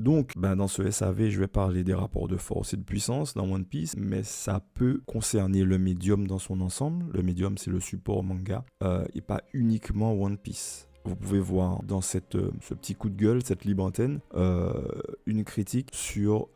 Donc, dans ce SAV, je vais parler des rapports de force et de puissance dans One Piece, mais ça peut concerner le médium dans son ensemble. Le médium, c'est le support manga, et pas uniquement One Piece. Vous pouvez voir dans ce petit coup de gueule, cette libre antenne, une critique sur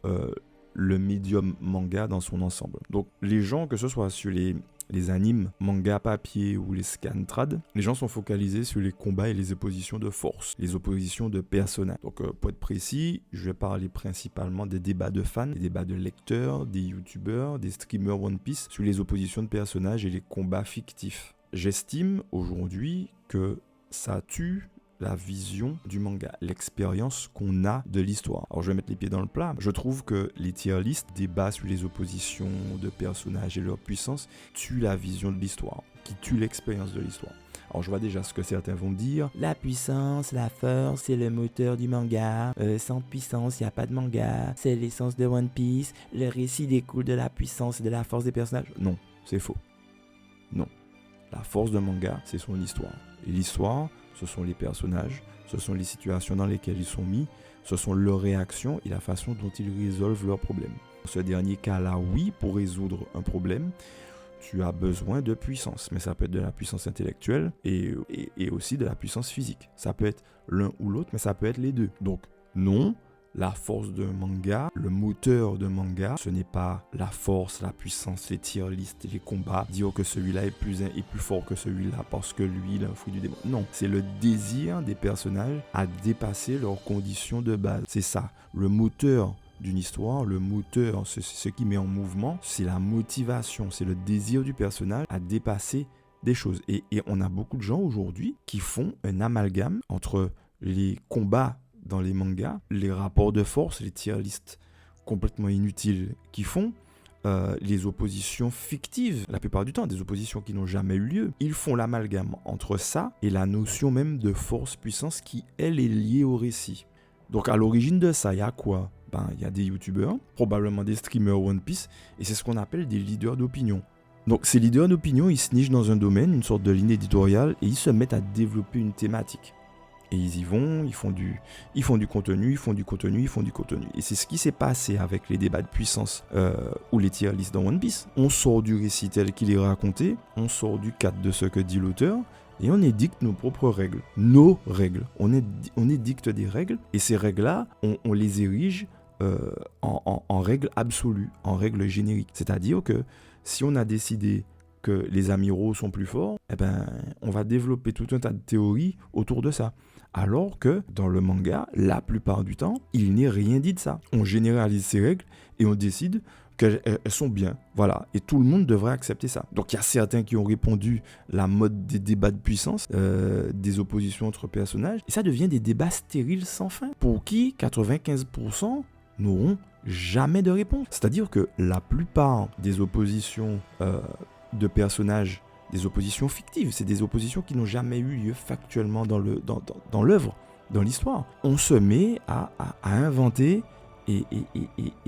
le médium manga dans son ensemble. Donc, les gens, que ce soit sur les animes, manga papier ou les scans trad, les gens sont focalisés sur les combats et les oppositions de force, les oppositions de personnages. Donc pour être précis, je vais parler principalement des débats de fans, des débats de lecteurs, des youtubeurs, des streamers One Piece sur les oppositions de personnages et les combats fictifs. J'estime aujourd'hui que ça tue la vision du manga, l'expérience qu'on a de l'histoire. Alors je vais mettre les pieds dans le plat. Je trouve que les tier lists, débats sur les oppositions de personnages et leur puissance, tuent la vision de l'histoire, qui tue l'expérience de l'histoire. Alors je vois déjà ce que certains vont dire. La puissance, la force, c'est le moteur du manga. Sans puissance, il n'y a pas de manga. C'est l'essence de One Piece. Le récit découle de la puissance et de la force des personnages. Non, c'est faux. Non. La force d'un manga, c'est son histoire. Et l'histoire, ce sont les personnages, ce sont les situations dans lesquelles ils sont mis, ce sont leurs réactions et la façon dont ils résolvent leurs problèmes. Dans ce dernier cas-là, oui, pour résoudre un problème, tu as besoin de puissance, mais ça peut être de la puissance intellectuelle et aussi de la puissance physique. Ça peut être l'un ou l'autre, mais ça peut être les deux. Donc non, la force d'un manga, le moteur d'un manga, ce n'est pas la force, la puissance, les tier lists, les combats, dire que celui-là est plus fort que celui-là parce que lui, il a un fruit du démon. Non, c'est le désir des personnages à dépasser leurs conditions de base. C'est ça, le moteur d'une histoire, le moteur, c'est ce qui met en mouvement, c'est la motivation, c'est le désir du personnage à dépasser des choses. Et on a beaucoup de gens aujourd'hui qui font un amalgame entre les combats dans les mangas, les rapports de force, les tier lists complètement inutiles qu'ils font, les oppositions fictives, la plupart du temps, des oppositions qui n'ont jamais eu lieu. Ils font l'amalgame entre ça et la notion même de force-puissance qui, elle, est liée au récit. Donc à l'origine de ça, il y a quoi ? Il y a des youtubeurs, probablement des streamers One Piece, et c'est ce qu'on appelle des leaders d'opinion. Donc ces leaders d'opinion, ils se nichent dans un domaine, une sorte de ligne éditoriale, et ils se mettent à développer une thématique. Et ils y vont, ils font du contenu. Et c'est ce qui s'est passé avec les débats de puissance ou les tier lists dans One Piece. On sort du récit tel qu'il est raconté, on sort du cadre de ce que dit l'auteur, et on édicte nos propres règles. Nos règles. On édicte des règles, et ces règles-là, on les érige en règles absolues, en règles génériques. C'est-à-dire que si on a décidé que les amiraux sont plus forts, on va développer tout un tas de théories autour de ça. Alors que dans le manga, la plupart du temps, il n'est rien dit de ça. On généralise ces règles et on décide qu'elles sont bien. Voilà. Et tout le monde devrait accepter ça. Donc il y a certains qui ont répondu la mode des débats de puissance, des oppositions entre personnages. Et ça devient des débats stériles sans fin. Pour qui 95% n'auront jamais de réponse. C'est-à-dire que la plupart des oppositions de personnages, des oppositions fictives, c'est des oppositions qui n'ont jamais eu lieu factuellement dans l'œuvre, dans l'histoire. On se met à inventer et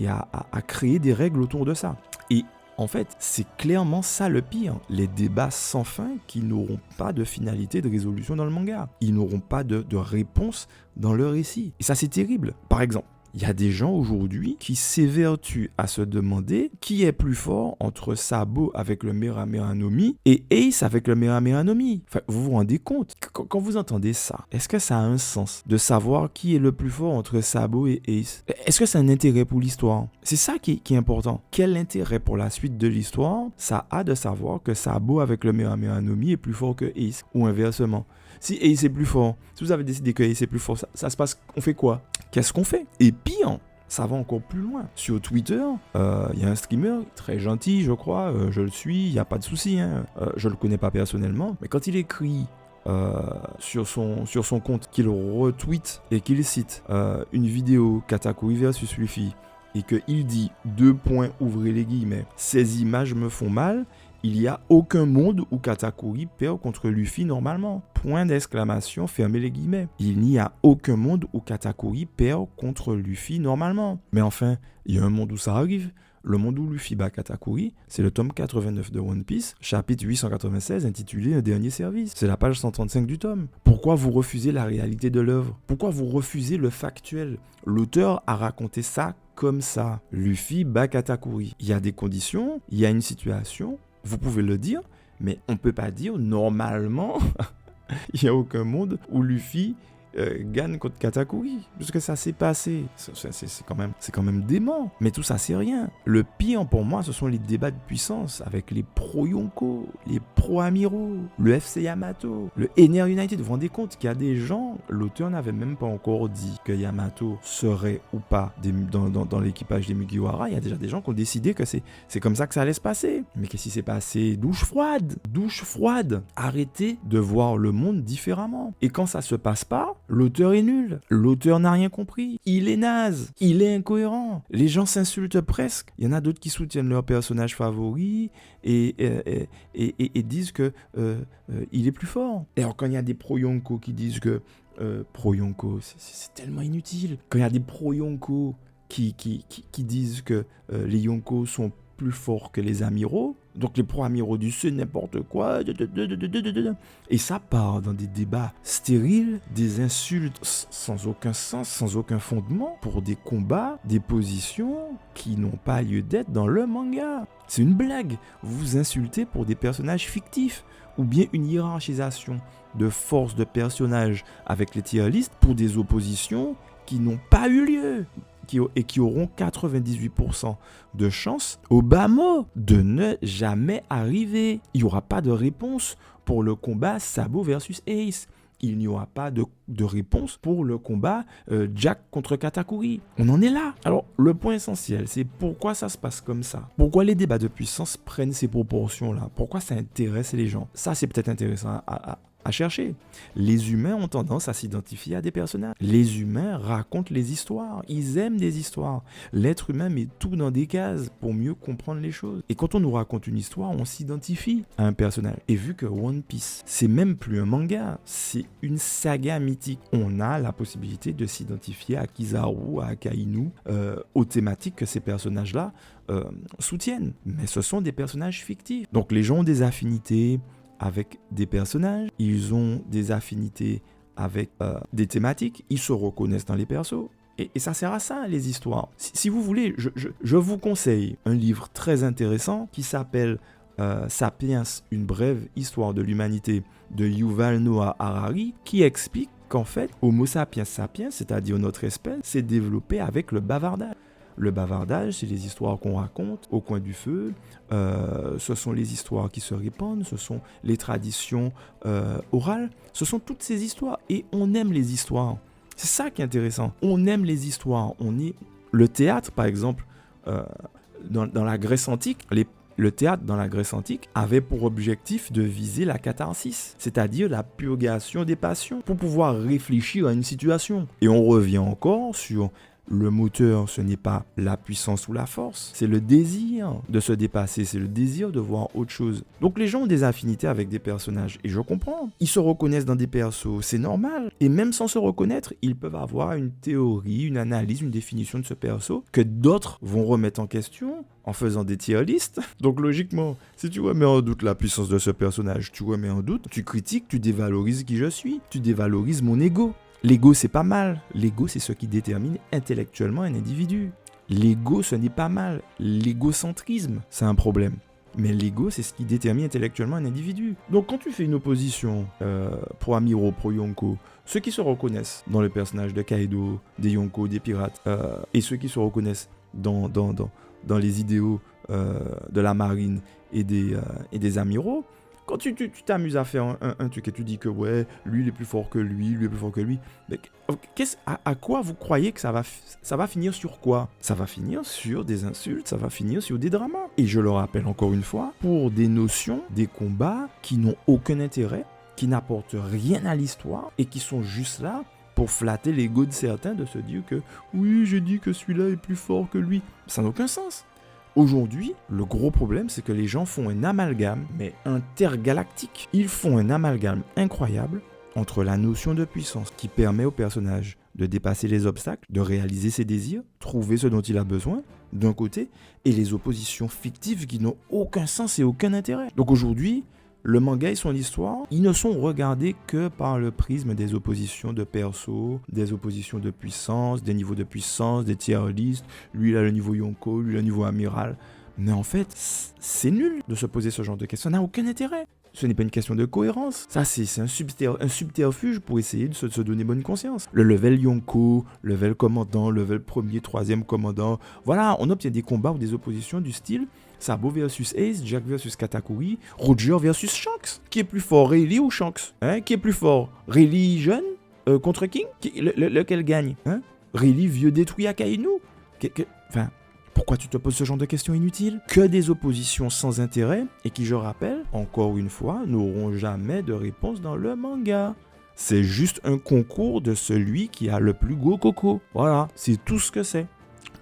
à créer des règles autour de ça. Et en fait, c'est clairement ça le pire. Les débats sans fin qui n'auront pas de finalité de résolution dans le manga. Ils n'auront pas de réponse dans le récit. Et ça, c'est terrible. Par exemple, il y a des gens aujourd'hui qui s'évertuent à se demander qui est plus fort entre Sabo avec le Mera no Mi et Ace avec le Mera no Mi. Enfin, vous vous rendez compte ? Quand vous entendez ça, est-ce que ça a un sens de savoir qui est le plus fort entre Sabo et Ace ? Est-ce que c'est un intérêt pour l'histoire ? C'est ça qui est important. Quel intérêt pour la suite de l'histoire ça a de savoir que Sabo avec le Mera no Mi est plus fort que Ace ou inversement ? Si Ace est plus fort, si vous avez décidé que Ace est plus fort, ça se passe, on fait quoi ? Qu'est-ce qu'on fait ? Et pire, ça va encore plus loin. Sur Twitter, il y a un streamer très gentil, je crois, je le suis, il n'y a pas de souci, je ne le connais pas personnellement, mais quand il écrit sur son compte, qu'il retweet et qu'il cite une vidéo Katakuri versus Luffy, et qu'il dit, ouvrez les guillemets, ces images me font mal, il n'y a aucun monde où Katakuri perd contre Luffy normalement. Point d'exclamation, fermez les guillemets. Il n'y a aucun monde où Katakuri perd contre Luffy normalement. Mais enfin, il y a un monde où ça arrive. Le monde où Luffy bat Katakuri, c'est le tome 89 de One Piece, chapitre 896 intitulé Un dernier service. C'est la page 135 du tome. Pourquoi vous refusez la réalité de l'œuvre? Pourquoi vous refusez le factuel? L'auteur a raconté ça comme ça. Luffy bat Katakuri. Il y a des conditions, il y a une situation, vous pouvez le dire, mais on ne peut pas dire normalement, il n'y a aucun monde où Luffy gagne contre Katakuri, parce que ça s'est passé. C'est quand même dément. Mais tout ça, c'est rien. Le pire pour moi, ce sont les débats de puissance avec les pro-Yonko, les pro-Amiro, le FC Yamato, le Ener United. Vous vous rendez compte qu'il y a des gens, l'auteur n'avait même pas encore dit que Yamato serait ou pas dans l'équipage des Mugiwara. Il y a déjà des gens qui ont décidé que c'est comme ça que ça allait se passer. Mais qu'est-ce qui s'est passé? Douche froide. Arrêtez de voir le monde différemment. Et quand ça se passe pas, l'auteur est nul, l'auteur n'a rien compris, il est naze, il est incohérent, les gens s'insultent presque. Il y en a d'autres qui soutiennent leur personnage favori et disent que il est plus fort. Et alors quand il y a des pro-Yonko qui disent que pro-Yonko, c'est tellement inutile. Quand il y a des pro-Yonko qui disent que les Yonko sont plus forts que les amiraux, donc les pro-amiraux du c'est n'importe quoi, et ça part dans des débats stériles, des insultes sans aucun sens, sans aucun fondement, pour des combats, des positions qui n'ont pas lieu d'être dans le manga. C'est une blague, vous vous insultez pour des personnages fictifs, ou bien une hiérarchisation de force de personnages avec les tier lists pour des oppositions qui n'ont pas eu lieu. Et qui auront 98% de chance au bas mot de ne jamais arriver. Il n'y aura pas de réponse pour le combat Sabo versus Ace. Il n'y aura pas de réponse pour le combat Jack contre Katakuri. On en est là. Alors, le point essentiel, c'est pourquoi ça se passe comme ça. Pourquoi les débats de puissance prennent ces proportions-là? Pourquoi ça intéresse les gens? Ça, c'est peut-être intéressant à chercher. Les humains ont tendance à s'identifier à des personnages. Les humains racontent les histoires. Ils aiment des histoires. L'être humain met tout dans des cases pour mieux comprendre les choses. Et quand on nous raconte une histoire, on s'identifie à un personnage. Et vu que One Piece, c'est même plus un manga, c'est une saga mythique, on a la possibilité de s'identifier à Kizaru, à Akainu, aux thématiques que ces personnages-là soutiennent. Mais ce sont des personnages fictifs. Donc les gens ont des affinités avec des personnages, ils ont des affinités avec des thématiques, ils se reconnaissent dans les persos. Et ça sert à ça, les histoires. Si vous voulez, je vous conseille un livre très intéressant qui s'appelle Sapiens, une brève histoire de l'humanité de Yuval Noah Harari, qui explique qu'en fait, Homo sapiens sapiens, c'est-à-dire notre espèce, s'est développé avec le bavardage. Le bavardage, c'est les histoires qu'on raconte au coin du feu, ce sont les histoires qui se répandent, ce sont les traditions orales, ce sont toutes ces histoires. Et on aime les histoires. C'est ça qui est intéressant. On aime les histoires. Le théâtre, par exemple, dans la Grèce antique, le théâtre dans la Grèce antique avait pour objectif de viser la catharsis, c'est-à-dire la purgation des passions, pour pouvoir réfléchir à une situation. Et on revient encore sur le moteur, ce n'est pas la puissance ou la force, c'est le désir de se dépasser, c'est le désir de voir autre chose. Donc les gens ont des affinités avec des personnages, et je comprends. Ils se reconnaissent dans des persos, c'est normal. Et même sans se reconnaître, ils peuvent avoir une théorie, une analyse, une définition de ce perso, que d'autres vont remettre en question en faisant des tier lists. Donc logiquement, si tu remets en doute la puissance de ce personnage, tu remets en doute, tu critiques, tu dévalorises qui je suis, tu dévalorises mon ego. L'ego, c'est pas mal. L'ego, c'est ce qui détermine intellectuellement un individu. L'ego, ce n'est pas mal. L'égocentrisme, c'est un problème. Mais l'ego, c'est ce qui détermine intellectuellement un individu. Donc quand tu fais une opposition pro-Amiro, pro-Yonko, ceux qui se reconnaissent dans le personnage de Kaido, des Yonko, des pirates, et ceux qui se reconnaissent dans les idéaux de la marine et des amiraux, quand tu t'amuses à faire un truc et tu dis que ouais, lui il est plus fort que lui est plus fort que lui, mais à quoi vous croyez que ça va finir sur quoi? Ça va finir sur des insultes, ça va finir sur des dramas. Et je le rappelle encore une fois, pour des notions, des combats qui n'ont aucun intérêt, qui n'apportent rien à l'histoire et qui sont juste là pour flatter l'ego de certains, de se dire que oui, j'ai dit que celui-là est plus fort que lui. Ça n'a aucun sens. Aujourd'hui, le gros problème, c'est que les gens font un amalgame, mais intergalactique. Ils font un amalgame incroyable entre la notion de puissance qui permet au personnage de dépasser les obstacles, de réaliser ses désirs, trouver ce dont il a besoin, d'un côté et les oppositions fictives qui n'ont aucun sens et aucun intérêt. Donc aujourd'hui, le manga et son histoire, ils ne sont regardés que par le prisme des oppositions de perso, des oppositions de puissance, des niveaux de puissance, des tier lists. Lui, il a le niveau Yonko, lui, il a le niveau amiral. Mais en fait, c'est nul de se poser ce genre de questions. Ça n'a aucun intérêt. Ce n'est pas une question de cohérence. Ça, c'est un subterfuge pour essayer de se donner bonne conscience. Le level Yonko, level commandant, level premier, troisième commandant. Voilà, on obtient des combats ou des oppositions du style Sabo versus Ace, Jack versus Katakuri, Roger versus Shanks. Qui est plus fort, Rayleigh ou Shanks, Qui est plus fort, Rayleigh jeune contre King lequel gagne, Rayleigh vieux détruit Akainu. Enfin, pourquoi tu te poses ce genre de questions inutiles? Que des oppositions sans intérêt et qui, je rappelle, encore une fois, n'auront jamais de réponse dans le manga. C'est juste un concours de celui qui a le plus gros coco. Voilà, c'est tout ce que c'est.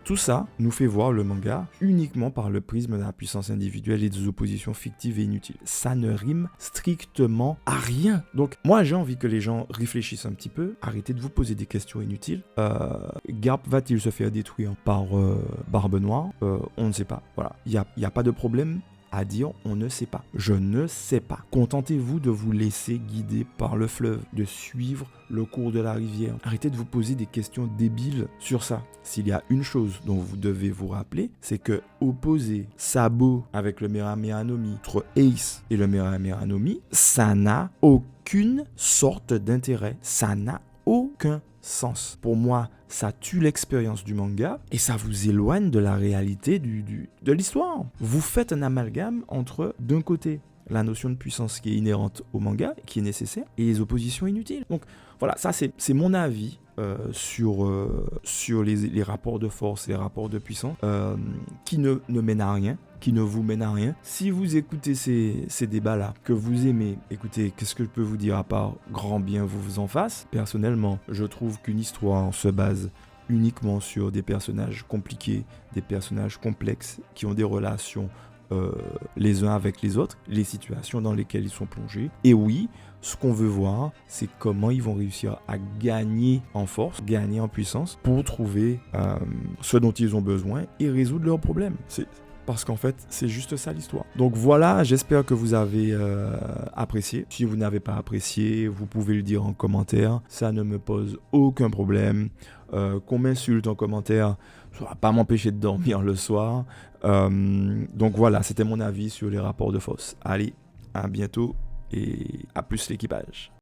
Tout ça nous fait voir le manga uniquement par le prisme de la puissance individuelle et des oppositions fictives et inutiles. Ça ne rime strictement à rien. Donc moi j'ai envie que les gens réfléchissent un petit peu, arrêtez de vous poser des questions inutiles. Garp va-t-il se faire détruire par Barbe Noire? On ne sait pas. Voilà, il n'y a pas de problème à dire on ne sait pas. Je ne sais pas. Contentez-vous de vous laisser guider par le fleuve, de suivre le cours de la rivière. Arrêtez de vous poser des questions débiles sur ça. S'il y a une chose dont vous devez vous rappeler, c'est que opposer Sabo avec le Merameya no Mi entre Ace et le Merameya no Mi, ça n'a aucune sorte d'intérêt. Ça n'a aucun sens. Pour moi, ça tue l'expérience du manga et ça vous éloigne de la réalité de l'histoire. Vous faites un amalgame entre, d'un côté, la notion de puissance qui est inhérente au manga, qui est nécessaire, et les oppositions inutiles. Donc voilà, ça c'est mon avis sur les rapports de force et les rapports de puissance qui ne mènent à rien, qui ne vous mènent à rien. Si vous écoutez ces débats-là, que vous aimez, écoutez, qu'est-ce que je peux vous dire à part grand bien vous en fasse? Personnellement, je trouve qu'une histoire se base uniquement sur des personnages compliqués, des personnages complexes, qui ont des relations les uns avec les autres, les situations dans lesquelles ils sont plongés. Et oui, ce qu'on veut voir, c'est comment ils vont réussir à gagner en force, gagner en puissance pour trouver ce dont ils ont besoin et résoudre leurs problèmes. Parce qu'en fait, c'est juste ça l'histoire. Donc voilà, j'espère que vous avez apprécié. Si vous n'avez pas apprécié, vous pouvez le dire en commentaire. Ça ne me pose aucun problème. Qu'on m'insulte en commentaire, ça ne va pas m'empêcher de dormir le soir. Donc voilà, c'était mon avis sur les rapports de force. Allez, à bientôt et à plus l'équipage.